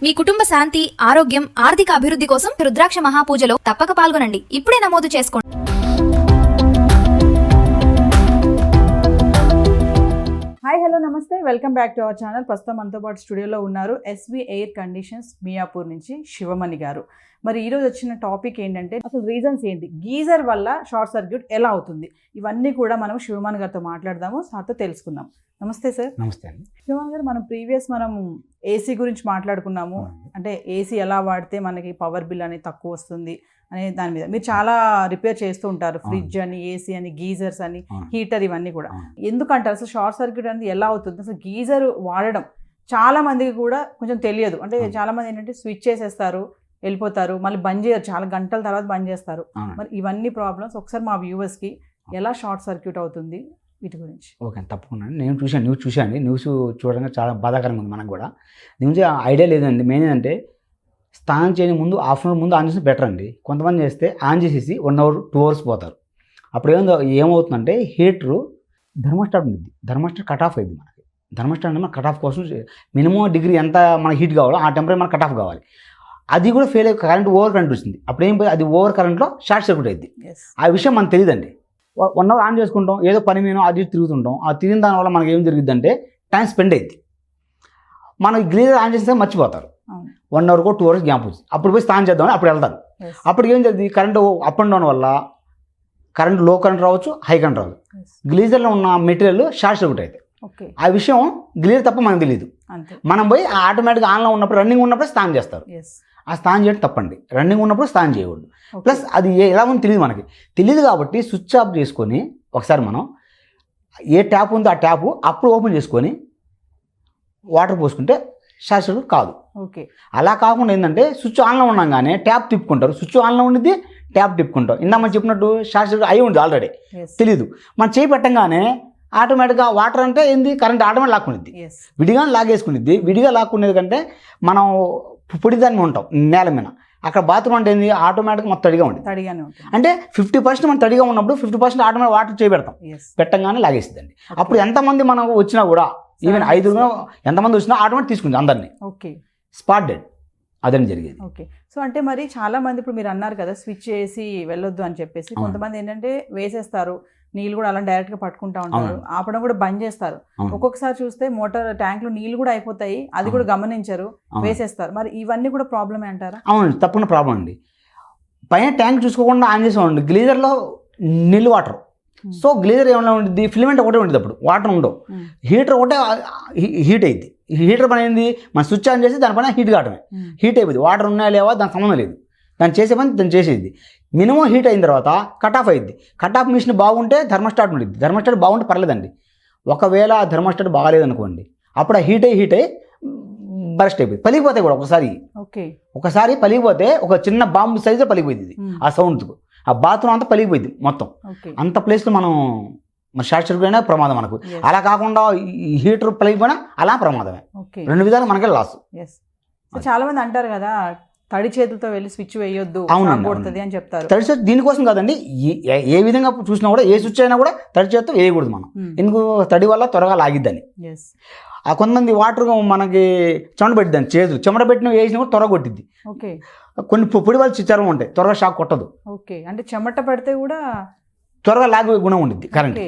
మీ కుటుంబ శాంతి, ఆరోగ్యం, ఆర్థిక అభివృద్ధి కోసం రుద్రాక్ష మహాపూజలో తప్పక పాల్గొనండి. ఇప్పుడే నమోదు చేసుకోండి. హాయ్ హలో నమస్తే, welcome back to our channel. ప్రస్తుతం మనతో పాటు స్టూడియోలో ఉన్నారు ఎస్వి ఎయిర్ కండిషన్స్ మియాపూర్ నుంచి శివమణి గారు. మరి ఈరోజు వచ్చిన టాపిక్ ఏంటంటే అసలు రీజన్స్ ఏంటి, గీజర్ వల్ల షార్ట్ సర్క్యూట్ ఎలా అవుతుంది, ఇవన్నీ కూడా మనం శివమణి గారితో మాట్లాడదాము, సార్తో తెలుసుకుందాం. నమస్తే సార్. నమస్తే అండి. శివమణి గారు, మనం ఏసీ గురించి మాట్లాడుకున్నాము. అంటే ఏసీ ఎలా వాడితే మనకి పవర్ బిల్ అనేది తక్కువ వస్తుంది అనే దాని మీద మీరు చాలా రిపేర్ చేస్తూ ఉంటారు. ఫ్రిడ్జ్ అని, ఏసీ అని, గీజర్స్ అని, హీటర్, ఇవన్నీ కూడా. ఎందుకంటారు అసలు షార్ట్ సర్క్యూట్ అనేది ఎలా అవుతుంది? అసలు గీజర్ వాడడం చాలా మందికి కూడా కొంచెం తెలియదు. అంటే చాలా మంది ఏంటంటే స్విచ్ చేసేస్తారు, వెళ్ళిపోతారు, మళ్ళీ బంద్ చేయరు, చాలా గంటల తర్వాత బంద్ చేస్తారు. మరి ఇవన్నీ ప్రాబ్లమ్స్ ఒకసారి మా వ్యూవర్స్కి ఎలా షార్ట్ సర్క్యూట్ అవుతుంది వీటి గురించి. ఓకే, తప్పకుండా. నేను న్యూస్ చూశాను. న్యూస్ చూడడానికి చాలా బాధాకరంగా ఉంది మనకు కూడా. దీని ఐడియా లేదండి. మెయిన్ ఏంటంటే స్నానం చేయని ముందు, హాఫ్ అన్ అవర్ ముందు ఆన్ చేస్తే బెటర్ అండి. కొంతమంది చేస్తే ఆన్ చేసేసి 1 hour 2 hours పోతారు. అప్పుడు ఏమవుతుందంటే హీటరు థర్మోస్టాట్ ఉంది, థర్మోస్టాట్ కట్ ఆఫ్ అయింది. మనకి థర్మోస్టాట్ అంటే మన కట్ ఆఫ్ కోసం మినిమం డిగ్రీ ఎంత మనకి హీట్ కావాలో ఆ టెంపరేచర్ మనకు కట్ ఆఫ్ కావాలి. అది కూడా ఫెయిల్ అయ్యి కరెంట్ ఓవర్ కరెంట్ వచ్చింది. అప్పుడు ఏం పోయి అది ఓవర్ కరెంట్లో షార్ట్ సర్క్యూట్ అయింది. ఆ విషయం మనకు తెలియదండి. 1 hour ఆన్ చేసుకుంటాం, ఏదో పని మీద అది తిరుగుతుంటాం. ఆ తిరిగిన దానివల్ల మనకి ఏం జరిగింది అంటే టైం స్పెండ్ అయింది. మనకి గ్లీజర్ ఆన్ చేస్తే మర్చిపోతారు. 1 hour 2 hours గ్యాప్ వచ్చింది. అప్పుడు పోయి స్నానం చేద్దామని అప్పుడు వెళ్తారు. అప్పుడు ఏం జరిగింది, కరెంట్ అప్ అండ్ డౌన్ వల్ల కరెంట్ లో కరెంట్ రావచ్చు, హై కరెంట్ రావచ్చు. గ్లీజర్లో ఉన్న మెటీరియల్ షార్ట్ సర్క్యూట్ అయితే ఆ విషయం గ్లీజర్ తప్ప మనకు తెలియదు. మనం పోయి ఆటోమేటిక్గా ఆన్లో ఉన్నప్పుడు, రన్నింగ్ ఉన్నప్పుడు స్నానం చేస్తారు. ఆ స్నానం చేయడం తప్పండి. రన్నింగ్ ఉన్నప్పుడు స్నానం చేయకూడదు. ప్లస్ అది ఎలా ఉందో తెలియదు, మనకి తెలియదు. కాబట్టి స్విచ్ ఆఫ్ చేసుకొని ఒకసారి మనం ఏ ట్యాప్ ఉందో ఆ ట్యాప్ అప్పుడు ఓపెన్ చేసుకొని వాటర్ పోసుకుంటే షార్ట్ సర్క్యూట్ కాదు. ఓకే, అలా కాకుండా ఏంటంటే స్విచ్ ఆన్లో ఉన్నాగానే ట్యాప్ తిప్పుకుంటారు. స్విచ్ ఆన్లో ఉండిద్ది, ట్యాప్ తిప్పుకుంటాం. ఇందా మనం చెప్పినట్టు షార్ట్ సర్క్యూట్ అయి ఉంది ఆల్రెడీ, తెలీదు. మనం చేయి పెట్టంగానే ఆటోమేటిక్గా వాటర్ అంటే ఏంది, కరెంట్ ఆటోమేటిక్ లాక్కునిద్ది. విడిగా లాగేసుకునిద్ది. విడిగా లాక్కునేది కంటే మనం పొడి దాన్ని ఉంటాం నేల మీద. అక్కడ బాత్రూమ్ అంటే ఏంది, ఆటోమేటిక్గా మొత్తం తడిగా ఉంటుంది. అంటే 50% మనం తడిగా ఉన్నప్పుడు 50% ఆటోమేటిక్ వాటర్ చేయబెడతాం. పెట్టంగానే లాగేస్తుందండి. అప్పుడు ఎంతమంది మనం వచ్చినా కూడా, ఈవెన్ 5 ఎంతమంది వచ్చినా ఆటోమేటిక్ తీసుకుంది అందరినీ. ఓకే, స్పాట్ డెడ్ అదని జరిగేది. ఓకే. సో అంటే మరి చాలా మంది ఇప్పుడు మీరు అన్నారు కదా స్విచ్ చేసి వెళ్ళొద్దు అని చెప్పేసి, కొంతమంది ఏంటంటే వేసేస్తారు, నీళ్ళు కూడా అలా డైరెక్ట్గా పట్టుకుంటా ఉంటారు, ఆపడం కూడా బంద్ చేస్తారు. ఒక్కొక్కసారి చూస్తే మోటార్ ట్యాంక్లో నీళ్ళు కూడా అయిపోతాయి, అది కూడా గమనించరు, వేసేస్తారు. మరి ఇవన్నీ కూడా ప్రాబ్లమే అంటారా? అవునండి, తప్పకుండా ప్రాబ్లం అండి. పైన ట్యాంక్ చూసుకోకుండా ఆన్ చేసామండి, గ్లీజర్లో నీళ్ళు వాటర్. సో గ్లీజర్ ఏమైనా ఉంటుంది, ఫిలమెంట్ ఒకటే ఉంటుంది, అప్పుడు వాటర్ ఉండవు. హీటర్ ఒకటే హీట్ అయింది. హీటర్ పని ఏంది, మనం స్విచ్ ఆన్ చేసి దానిపైన హీట్ కావటమే. హీట్ అయిపోయింది. వాటర్ ఉన్నాయా లేవా దానికి సంబంధం లేదు. దాన్ని చేసే పని దాన్ని చేసేది. మినిమం హీట్ అయిన తర్వాత కట్ ఆఫ్ అయింది. కట్ ఆఫ్ మిషన్ బాగుంటే థర్మోస్టాట్ ఉంటుంది. థర్మోస్టాట్ బాగుంటే పర్లేదండి. ఒకవేళ ఆ థర్మోస్టాట్ బాగాలేదనుకోండి, అప్పుడు ఆ హీట్ అయ్యి బరస్ట్ అయిపోయింది, పలిగిపోతాయి కూడా ఒకసారి. ఒకసారి పలిగిపోతే ఒక చిన్న బాంబు సైజులో పలిగిపోయింది ఆ సౌండ్కు. ఆ బాత్రూమ్ అంతా పలిగిపోయింది మొత్తం. అంత ప్లేస్లో మనం షార్ట్ సర్క్యూట్ అయినా ప్రమాదం మనకు. అలా కాకుండా ఈ హీటర్ పలిగిపోయినా అలా ప్రమాదమే. 2 విధాలు మనకే లాస్. చాలా మంది అంటారు కదా తడి చేతులతో వెళ్ళి స్విచ్ వేయొద్దు అని చెప్తారు. తడి చేతి దీనికోసం కాదండి, ఏ విధంగా చూసినా కూడా ఏ స్విచ్ అయినా కూడా తడి చేతితో వేయకూడదు మనం. ఎందుకు, తడి వల్ల త్వరగా లాగిద్దని. ఆ కొంతమంది వాటర్ మనకి చెమట పెట్టిద్దని, చేతులు చెమట పెట్టిన వేసినా కూడా త్వరగా కొట్టిద్ది. కొన్ని పొడి వాళ్ళు చర్మం ఉంటాయి, త్వరగా షాక్ కొట్టదు. అంటే చెమట పడితే కూడా త్వరగా లాగే గుణం ఉండిద్ది కరెంట్.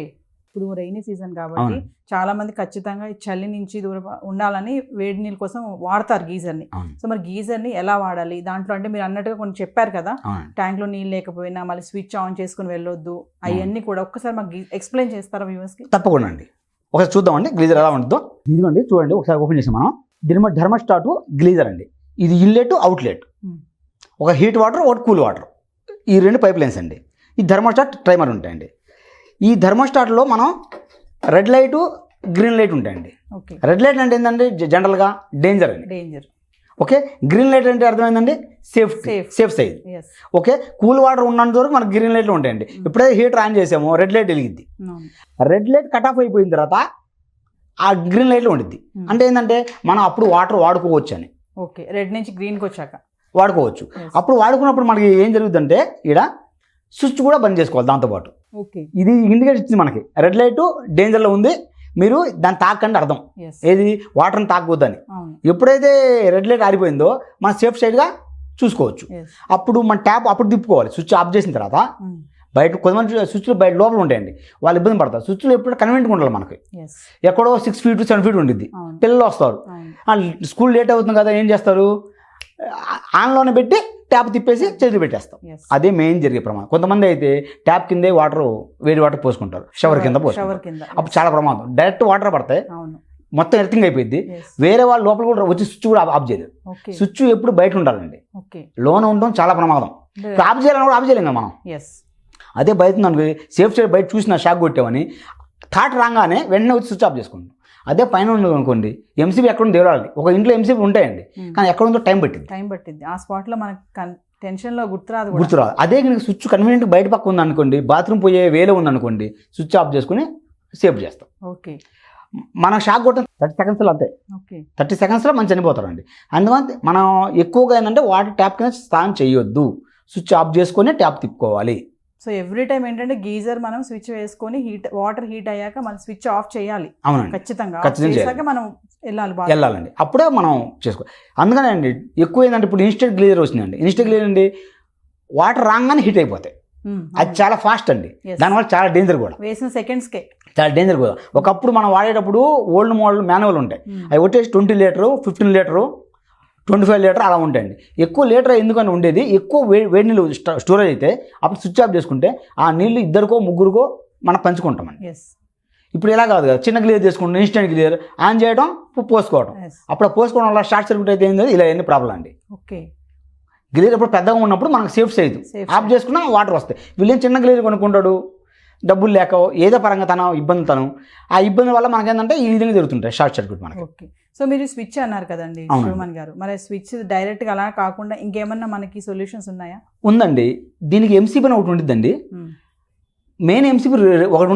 ఇప్పుడు రైనీ సీజన్ కాబట్టి చాలా మంది ఖచ్చితంగా చలి నుంచి దూరం ఉండాలని వేడి నీళ్ళ కోసం వాడతారు గీజర్ని. సో మరి గీజర్ని ఎలా వాడాలి దాంట్లో, అంటే మీరు అన్నట్టుగా కొన్ని చెప్పారు కదా, ట్యాంక్ లో నీళ్ళు లేకపోయినా మళ్ళీ స్విచ్ ఆన్ చేసుకుని వెళ్ళొద్దు, అవన్నీ కూడా ఒక్కసారి మాకు ఎక్స్ప్లెయిన్ చేస్తారా వ్యూవర్స్ కి? తప్పకుండా అండి. ఒకసారి చూద్దామండి గ్లీజర్ ఎలా ఉంటుందో. ఇదిగోండి చూడండి, ఒకసారి ఓపెన్ చేసాం మనం. థర్మోస్టాట్ గ్లీజర్ అండి. ఇది ఇన్లెట్ అవుట్లెట్. ఒక హీట్ వాటర్, ఒకటి కూల్ వాటర్, ఈ 2 పైప్ లైన్స్ అండి. ఈ థర్మోస్టాట్ టైమర్ ఉంటాయండి. ఈ థర్మోస్టాట్లో మనం రెడ్ లైట్, గ్రీన్ లైట్ ఉంటాయండి. రెడ్ లైట్ అంటే ఏంటంటే జనరల్గా డేంజర్ అండి. ఓకే, గ్రీన్ లైట్ అంటే అర్థమైందండి safe side. Okay, cool water ఉన్నంత వరకు మనకు గ్రీన్ లైట్లు ఉంటాయండి. ఎప్పుడైతే హీటర్ ఆన్ చేసామో రెడ్ లైట్ వెలిగిద్ది. రెడ్ లైట్ కట్ ఆఫ్ అయిపోయిన తర్వాత ఆ గ్రీన్ లైట్లో ఉండిద్ది. అంటే ఏంటంటే మనం అప్పుడు వాటర్ వాడుకోవచ్చు అని. ఓకే, రెడ్ నుంచి గ్రీన్కి వచ్చాక వాడుకోవచ్చు. అప్పుడు వాడుకున్నప్పుడు మనకి ఏం జరుగుతుందంటే ఇక్కడ స్విచ్ కూడా బంద్ చేసుకోవాలి దాంతోపాటు. ఇది ఇండికేషన్ ఇచ్చింది మనకి, రెడ్ లైట్ డేంజర్లో ఉంది, మీరు దాన్ని తాకండి అర్థం. ఎస్ ఏది వాటర్ని తాకూద్దని. అవును ఎప్పుడైతే రెడ్ లైట్ ఆరిపోయిందో మనం సేఫ్ సైడ్గా చూసుకోవచ్చు. ఎస్ అప్పుడు మన ట్యాప్ అప్పుడు తిప్పుకోవాలి. స్విచ్ ఆఫ్ చేసిన తర్వాత బయట కొంతమంది స్విచ్లు బయట లోపల ఉంటాయండి, వాళ్ళు ఇబ్బంది పడతారు. స్విచ్లు ఎప్పుడు కన్వీనియంట్గా ఉండాలి మనకి. ఎస్ ఎక్కడో 6 feet 7 feet ఉండిద్ది, అవును పిల్లలు వస్తారు, అవును స్కూల్ లేట్ అవుతుంది కదా, ఏం చేస్తారు, ఆన్లోనే పెట్టి ట్యాప్ తిప్పేసి చేతులు పెట్టేస్తాం. ఎస్ అదే మెయిన్ జరిగే ప్రమాదం. కొంతమంది అయితే ట్యాప్ కిందే వేడి వాటర్ పోసుకుంటారు, షవర్ కింద షవర్ పోసుకుంటారు. కింద అప్పుడు చాలా ప్రమాదం. డైరెక్ట్ వాటర్ పడతాయి, అవును మొత్తం ఎర్తింగ్ అయిపోయింది. ఎస్ వేరే వాళ్ళు లోపల కూడా వచ్చి స్విచ్ కూడా ఆఫ్ చేయలేదు. ఓకే స్విచ్ ఎప్పుడు బయట ఉండాలండి, ఓకే లోన ఉండడం చాలా ప్రమాదం. ఇప్పుడు ఆఫ్ చేయాలని కూడా ఆఫ్ చేయలేం కదా మనం. ఎస్ అదే బయట ఉందనుకో, సేఫ్ సైడ్ బయట చూసిన షాక్ కొట్టామని థాట్ రాగానే వెంటనే వచ్చి స్విచ్ ఆఫ్ చేసుకుంటాం. అదే పైన ఉంది అనుకోండి, ఎంసీబీ ఎక్కడ ఉందో తెలియాలి. ఒక ఇంట్లో ఎంసీబీ ఉంటాయండి, కానీ ఎక్కడ ఉందో టైం పట్టింది. టైం పట్టింది ఆ స్పాట్ లో మనకి టెన్షన్ లో గుర్తురాదు కూడా. గుర్తురాదు. అదే కనుక స్విచ్ కన్వీనియంట్ బయట పక్క ఉంది అనుకోండి, బాత్రూమ్ పోయే వేలో ఉంది అనుకోండి, స్విచ్ ఆఫ్ చేసుకుని సేఫ్ చేస్తాం. ఓకే మనం షాక్ కొట్టిన 30 secondsలో అంతే, ఓకే 30 secondsలో మనం చనిపోతారండి. అందుకని మనం ఎక్కువగా ఏంటంటే వాటర్ ట్యాప్ కింద స్నానం చేయొద్దు, స్విచ్ ఆఫ్ చేసుకొని ట్యాప్ తిప్పుకోవాలి. సో ఎవ్రీ టైం ఏంటంటే గీజర్ మనం స్విచ్ వేసుకొని వాటర్ హీట్ అయ్యాక మనం స్విచ్ ఆఫ్ చేయాలి అవునండి, ఖచ్చితంగా. ఖచ్చితంగా చేశాక మనం వెళ్ళాలి బాగా. వెళ్ళాలండి, అప్పుడే మనం చేసుకో. అందుకనే అండి ఎక్కువ ఏంటంటే ఇప్పుడు ఇన్స్టెంట్ గ్లీజర్ వచ్చిందండి. ఇన్స్టెంట్ గ్లీజర్ అండి వాటర్ రాగానే హీట్ అయిపోతాయి, అది చాలా ఫాస్ట్ అండి. Yes. దానివల్ల చాలా డేంజర్ కూడా, వేసిన సెకండ్స్కే చాలా డేంజర్ కూడా. ఒకప్పుడు మనం వాడేటప్పుడు ఓల్డ్ మోడల్ మాన్యువల్ ఉంటాయి, అవి వచ్చేసి 20 లీటరు 15 లీటరు 25 లీటర్ అలా ఉంటాయండి. ఎక్కువ లీటర్ ఎందుకని ఉండేది, ఎక్కువ వేడి నీళ్ళు స్టోరేజ్ అయితే అప్పుడు స్విచ్ ఆఫ్ చేసుకుంటే ఆ నీళ్ళు ఇద్దరికో ముగ్గురికో మనం పంచుకుంటామండి. ఎస్ ఇప్పుడు ఇలా కాదు కదా, చిన్న గ్లియర్ చేసుకుంటాం, ఇన్స్టెంట్ గ్లియర్ ఆన్ చేయడం పోసుకోవడం. ఎస్ అప్పుడు పోసుకోవడం వల్ల షార్ట్ సర్క్యూట్ అయితే ఏంది, ఇలా ఎన్ని ప్రాబ్లం అండి. ఓకే గ్లియర్ ఎప్పుడు పెద్దగా ఉన్నప్పుడు మనకు సేఫ్ సైజు Safe ఆఫ్ చేసుకున్నా వాటర్ వస్తాయి. వీళ్ళేం చిన్న గ్లియర్ కొనుక్కుంటాడు, డబ్బులు లేక ఏదో పరంగా తన ఇబ్బంది, ఆ ఇబ్బంది వల్ల మనకేంటంటే ఈ విధంగా జరుగుతుంటాయి షార్ట్ సర్క్యూట్ మనకి. ఓకే సో మీరు స్విచ్ అన్నారు కదండి అవునండి. శివమన్ గారు, మరి స్విచ్ డైరెక్ట్గా అలా కాకుండా ఇంకేమన్నా మనకి సొల్యూషన్స్ ఉన్నాయా? ఉందండి, దీనికి ఎంసీబీ ఒకటి ఉంటుందండి. మెయిన్ ఎంసీబీ ఒకటి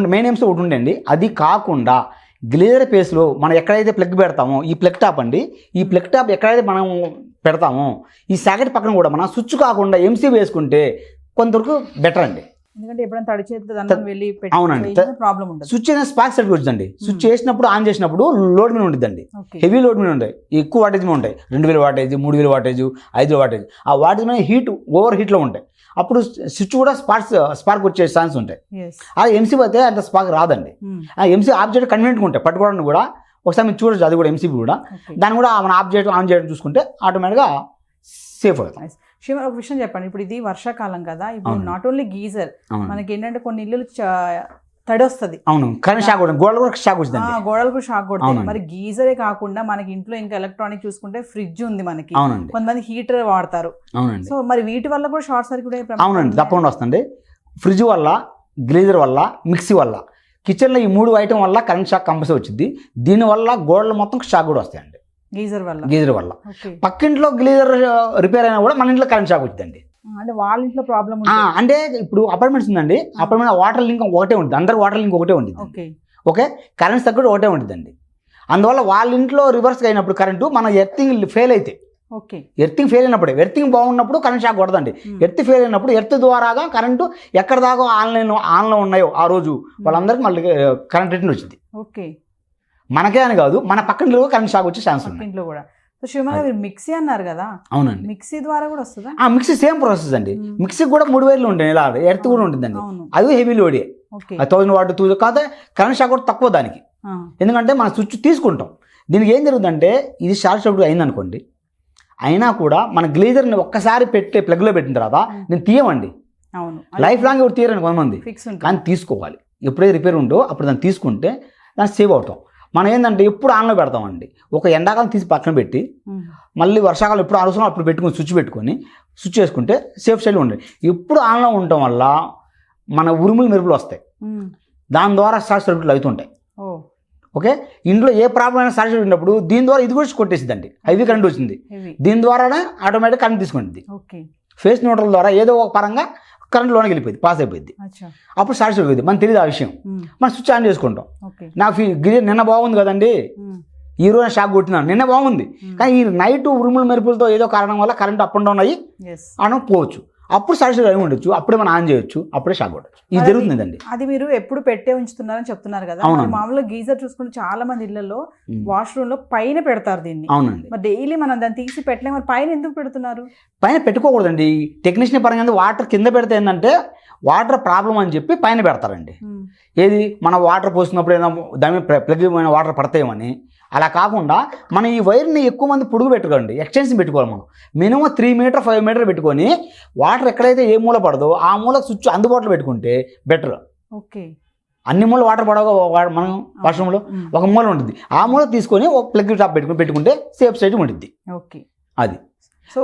ఉండండి. అది కాకుండా గ్లేజర్ పేస్లో మనం ఎక్కడైతే ప్లగ్ పెడతామో ఈ ప్లగ్ టాప్ అండి, ఈ ప్లగ్ టాప్ ఎక్కడైతే మనం పెడతామో ఈ సాకెట్ పక్కన కూడా మనం స్విచ్ కాకుండా ఎంసీబీ వేసుకుంటే కొంతవరకు బెటర్ అండి. ఎందుకంటే ఎప్పుడైనా తడి చేతితో దండం వెళ్ళి అవునండి. ప్రాబ్లం ఉండదు. స్విచ్ అనేది స్పార్క్ సర్క్యూట్ వచ్చిందండి. స్విచ్ చేసినప్పుడు ఆన్ చేసినప్పుడు లోడ్ మీద ఉంటుందండి, ఓకే హెవీ లోడ్ మీద ఉంటాయి, ఎక్కువ వాటేజ్ మీద ఉంటాయి, 2000 వాటేజ్ 3000 వాటేజ్ 5000 వాటేజ్. ఆ వాటేజ్ మీద హీట్ ఓవర్ హీట్లో ఉంటాయి, అప్పుడు స్విచ్ కూడా స్పార్క్ వచ్చే ఛాన్స్ ఉంటాయి. ఎస్ అదే ఎంసీబీ అయితే అంత స్పార్క్ రాదండి. ఆ ఎంసీ ఆఫ్ చేయడం కన్వీనియంట్గా ఉంటాయి, పట్టుకోవడానికి కూడా ఒకసారి మీరు చూడొచ్చు, అది కూడా ఎంసీబీ కూడా. ఓకే దాన్ని కూడా మనం ఆఫ్ చేయడం ఆన్ చేయడం చూసుకుంటే ఆటోమేటిక్గా సేఫ్ అవుతాం. శివ ఒక విషయం చెప్పండి, ఇప్పుడు ఇది వర్షాకాలం కదా, ఇప్పుడు అవును. నాట్ ఓన్లీ గీజర్, అవును మనకి ఏంటంటే కొన్ని ఇల్లు తడి వస్తుంది, అవును, కరెంట్ షాక్ కూడా, గోడలు కూడా షాక్ వచ్చిందండి. గోడలు కూడా షాక్ కొడతాయి. అవునండి. మరి గీజరే కాకుండా మనకి ఇంట్లో ఇంకా ఎలక్ట్రానిక్ చూసుకుంటే ఫ్రిడ్జ్ ఉంది మనకి, అవునండి, కొంతమంది హీటర్ వాడతారు. అవునండి, సో మరి వీటి వల్ల కూడా షార్ట్ సర్క్యూట్ అవునండి, తప్పకుండా వస్తుంది. ఫ్రిడ్జ్ వల్ల, గ్లేజర్ వల్ల, మిక్సీ వల్ల, కిచెన్లో ఈ 3 ఐటమ్ వల్ల కరెంట్ షాక్ కంపల్సరీ వచ్చింది. దీనివల్ల గోడలు మొత్తం షాక్ కూడా వస్తాయండి గీజర్ వల్ల. గీజర్ వల్ల. ఓకే పక్కింట్లో గ్లేజర్ రిపేర్ అయినా కూడా మన ఇంట్లో కరెంట్ షాక్ వచ్చిందండి. అంటే వాళ్ళ ఇంట్లో ప్రాబ్లం అంటే ఇప్పుడు అపార్ట్మెంట్స్ ఉందండి, అపార్ట్మెంట్ వాటర్ లింక్ ఒకటే ఉంటుంది, అందరు వాటర్ లింక్ ఒకటే ఉంటుంది. ఓకే ఓకే, కరెంట్ సర్క్యూట్ ఒకటే ఉంటుందండి. అందువల్ల వాళ్ళ ఇంట్లో రివర్స్ అయినప్పుడు కరెంటు మన ఎర్తింగ్ ఫెయిల్ అయితే, ఓకే ఎర్తింగ్ ఫెయిల్ అయినప్పుడు, ఎర్తింగ్ బాగున్నప్పుడు కరెంట్ షాక్ కొడదండి. ఎర్త్ ఫెయిల్ అయినప్పుడు ఎర్త్ ద్వారాగా కరెంటు ఎక్కడ దాకా ఆన్లో ఉన్నాయో ఆ రోజు వాళ్ళందరికీ మళ్ళీ కరెంట్ రిటర్న్ వచ్చింది. ఓకే మనకే అని కాదు, మన పక్కన కరెంట్ షాక్ వచ్చే ఛాన్స్ ఉంది. ఇంట్లో కూడా. సో శివమన్ గారు మిక్సీ అన్నారు కదా, అవునండి, మిక్సీ ద్వారా కూడా వస్తుందా? మిక్సీ సేమ్ ప్రాసెస్ అండి. మిక్సీ కూడా 3 వైర్లు ఉంటాయి, ఇలా ఎర్త్ కూడా ఉంటుందండి. అవును అది హెవీ లోడే, ఓకే 1000 వాట్ 2000 కాదు, కరెంట్ షాక్ కూడా తక్కువ దానికి. ఎందుకంటే మనం స్విచ్ తీసుకుంటాం. దీనికి ఏం జరుగుతుందంటే ఇది షార్ట్ సర్క్యూట్ అయిందనుకోండి, అయినా కూడా మన గ్లేజర్ని ఒక్కసారి ప్లగ్లో పెట్టిన తర్వాత నేను తీయమండి, అవును లైఫ్ లాంగ్ ఎవరు తీయరని కొంతమంది, ఫిక్స్ ఉంటుంది. కానీ తీసుకోవాలి. ఎప్పుడైతే రిపేర్ ఉందో అప్పుడు దాన్ని తీసుకుంటే దాన్ని సేవ్ అవుతాం. మనం ఏంటంటే ఎప్పుడు ఆన్లో పెడతామండి, ఒక ఎండాకాలం తీసి పక్కన పెట్టి మళ్ళీ వర్షాకాలం ఎప్పుడు అవసరం అప్పుడు పెట్టుకుని స్విచ్ చేసుకుంటే సేఫ్ సైడ్లో ఉండండి. ఎప్పుడు ఆన్లో ఉండటం వల్ల మన ఉరుములు మెరుపులు వస్తాయి, దాని ద్వారా షార్ట్ సర్క్యూట్లు అవుతుంటాయి. ఓకే, ఇంట్లో ఏ ప్రాబ్లం అయినా షార్ట్ సర్క్యూట్ ఉన్నప్పుడు దీని ద్వారా ఇది కూడా కొట్టేసిందండి, హెవీ కరెంట్ వచ్చింది, దీని ద్వారానే ఆటోమేటిక్ కరెంట్ తీసుకుంటుంది. ఫేస్ న్యూట్రల్ ద్వారా ఏదో ఒక పరంగా కరెంట్ లోనికి వెళ్ళిపోయింది, పాస్ అయిపోయింది, అప్పుడు షార్ట్ సర్క్యూట్ మనకు తెలియదు ఆ విషయం. మనం స్విచ్ ఆన్ చేసుకుంటాం. నాకు నిన్న బాగుంది కదండి, ఈ రోజు షాక్ కొట్టినాను, నిన్న బాగుంది, కానీ ఈ నైట్ ఉరుముల మెరుపులతో ఏదో కారణం వల్ల కరెంట్ అప్ అండ్ డౌన్ అయ్యి అనకపోవచ్చు. అప్పుడు సాటిస్ఫై అయి ఉండొచ్చు, అప్పుడే మనం ఆన్ చేయొచ్చు, అప్పుడే షాక్ కొట్టచ్చు. ఇది జరుగుతుందండి. అది మీరు ఎప్పుడు పెట్టే ఉంచుతున్నారని చెప్తున్నారు కదా. అవునండి. మామూలుగా గీజర్ చూసుకుంటే చాలా మంది ఇళ్లలో వాష్రూమ్ లో పైన పెడతారు దీన్ని. అవునండి. మరి డైలీ మనం దాన్ని తీసి పెట్టలేం, మరి పైన ఎందుకు పెడుతున్నారు? పైన పెట్టుకోకూడదండి. టెక్నీషియన్ పరంగా వాటర్ కింద పెడితే ఏంటంటే వాటర్ ప్రాబ్లం అని చెప్పి పైన పెడతారండి. ఏది మన వాటర్ పోసినప్పుడు ఏదైనా దాని ప్లగ్ వాటర్ పడతాయేమని. అలా కాకుండా మనం ఈ వైర్ని ఎక్కువ మంది పొడుగు పెట్టుకోండి, ఎక్స్టెన్షన్ పెట్టుకోవాలి. మనం మినిమం 3 మీటర్ 5 మీటర్ పెట్టుకొని వాటర్ ఎక్కడైతే ఏ మూల పడదో ఆ మూల స్విచ్ అందుబాటులో పెట్టుకుంటే బెటర్. ఓకే. అన్ని మూల వాటర్ పడవ మనం వాష్రూమ్లో ఒక మూల ఉంటుంది, ఆ మూల తీసుకొని ఒక ప్లగ్ టాప్ పెట్టుకుంటే సేఫ్ సైడ్ ఉంటుంది. ఓకే. అది సో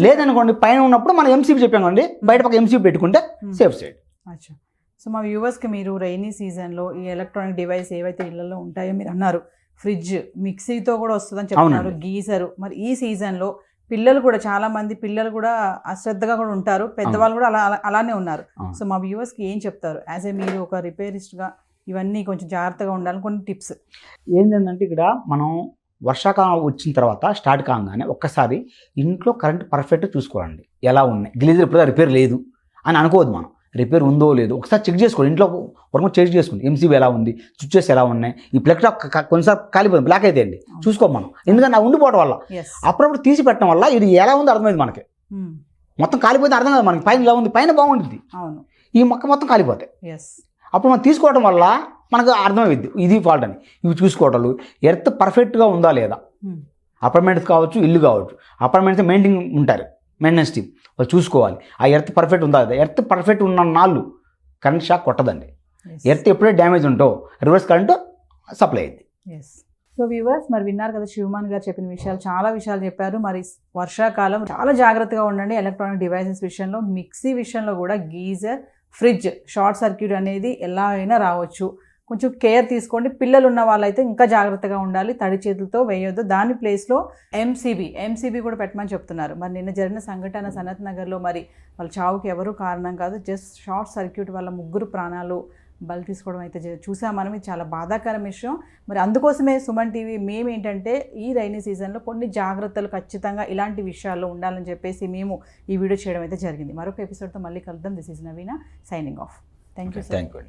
లేదనుకోండి పైన ఉన్నప్పుడు మనం ఎంసీబీ చెప్పాం కండి, బయట పక్క ఎంసీబీ పెట్టుకుంటే సేఫ్ సైడ్. అచ్చా. సో మా వ్యూవర్స్కి మీరు రైనీ సీజన్లో ఈ ఎలక్ట్రానిక్ డివైస్ ఏవైతే ఇళ్లలో ఉంటాయో మీరు అన్నారు, ఫ్రిడ్జ్ మిక్సీతో కూడా వస్తుందని చెప్తున్నారు, గీజరు. మరి ఈ సీజన్లో పిల్లలు కూడా చాలా మంది పిల్లలు కూడా అశ్రద్ధగా కూడా ఉంటారు, పెద్దవాళ్ళు కూడా అలానే ఉన్నారు. సో మా వ్యూవర్స్కి ఏం చెప్తారు యాజ్ ఏ మీరు ఒక రిపేరిస్ట్గా? ఇవన్నీ కొంచెం జాగ్రత్తగా ఉండాలని కొన్ని టిప్స్ ఏంటంటే ఇక్కడ మనం వర్షాకాలం వచ్చిన తర్వాత స్టార్ట్ కాగానే ఒక్కసారి ఇంట్లో కరెంట్ పర్ఫెక్ట్ చూసుకోవాలండి. ఎలా ఉన్నాయి, గ్లీజర్ ఇప్పుడు రిపేర్ లేదు అని అనుకోవద్దు. మనం రిపేర్ ఉందో లేదో ఒకసారి చెక్ చేసుకోండి. ఇంట్లో వరకు చెక్ చేసుకోండి, ఎంసీబీ ఎలా ఉంది, స్విచ్చెస్ ఎలా ఉన్నాయి, ఈ ప్లగ్ టాప్ కొన్నిసార్లు కాలిపోయింది, బ్లాక్ అయితే అండి చూసుకో మనం. ఎందుకంటే ఉండిపోవడం వల్ల అప్పుడప్పుడు తీసి పెట్టడం వల్ల ఇది ఎలా ఉందో అర్థమైంది మనకి. మొత్తం కాలిపోతే అర్థం కాదు మనకి, పైన ఎలా ఉంది, పైన బాగుంటుంది, ఈ మొక్క మొత్తం కాలిపోతాయి. అప్పుడు మనం తీసుకోవడం వల్ల మనకు అర్థమైంది ఇది ఫాల్ట్ అని. ఇవి చూసుకోవటాలు ఎర్త్ పర్ఫెక్ట్గా ఉందా లేదా, అపార్ట్మెంట్స్ కావచ్చు ఇల్లు కావచ్చు, అపార్ట్మెంట్స్ మెయింటెనెన్స్ టీమ్ వాళ్ళు చూసుకోవాలి ఆ ఎర్త్ పర్ఫెక్ట్ ఉందా లేదా. ఎర్త్ పర్ఫెక్ట్ ఉన్న నాళ్ళు కరెంట్ షాక్ కొట్టదండి. ఎర్త్ ఎప్పుడే డ్యామేజ్ ఉంటో రివర్స్ కరెంట్ సప్లై అయింది. సో వ్యూవర్స్ మరి విన్నారు కదా శివమాన్ గారు చెప్పిన విషయాలు, చాలా విషయాలు చెప్పారు. మరి వర్షాకాలం చాలా జాగ్రత్తగా ఉండండి ఎలక్ట్రానిక్ డివైసెస్ విషయంలో. మిక్సీ విషయంలో కూడా గీజర్, ఫ్రిడ్జ్ షార్ట్ సర్క్యూట్ అనేది ఎలా అయినా రావచ్చు, కొంచెం కేర్ తీసుకోండి. పిల్లలు ఉన్న వాళ్ళైతే ఇంకా జాగ్రత్తగా ఉండాలి, తడి చేతులతో వేయొద్దు. దాని ప్లేస్లో ఎంసీబీ కూడా పెట్టమని చెప్తున్నారు. మరి నిన్న జరిగిన సంఘటన సనత్ నగర్లో మరి వాళ్ళ చావుకి ఎవరు కారణం కాదు, జస్ట్ షార్ట్ సర్క్యూట్ వల్ల 3 ప్రాణాలు బలి తీసుకోవడం అయితే చూసాం మనం. ఇది చాలా బాధాకరం విషయం. మరి అందుకోసమే సుమన్ టీవీ మేము ఏంటంటే ఈ రైనీ సీజన్లో కొన్ని జాగ్రత్తలు ఖచ్చితంగా ఇలాంటి విషయాల్లో ఉండాలని చెప్పేసి మేము ఈ వీడియో చేయడం అయితే జరిగింది. మరొక ఎపిసోడ్తో మళ్ళీ కలుద్దాం. This is Naveena signing off. Thank you.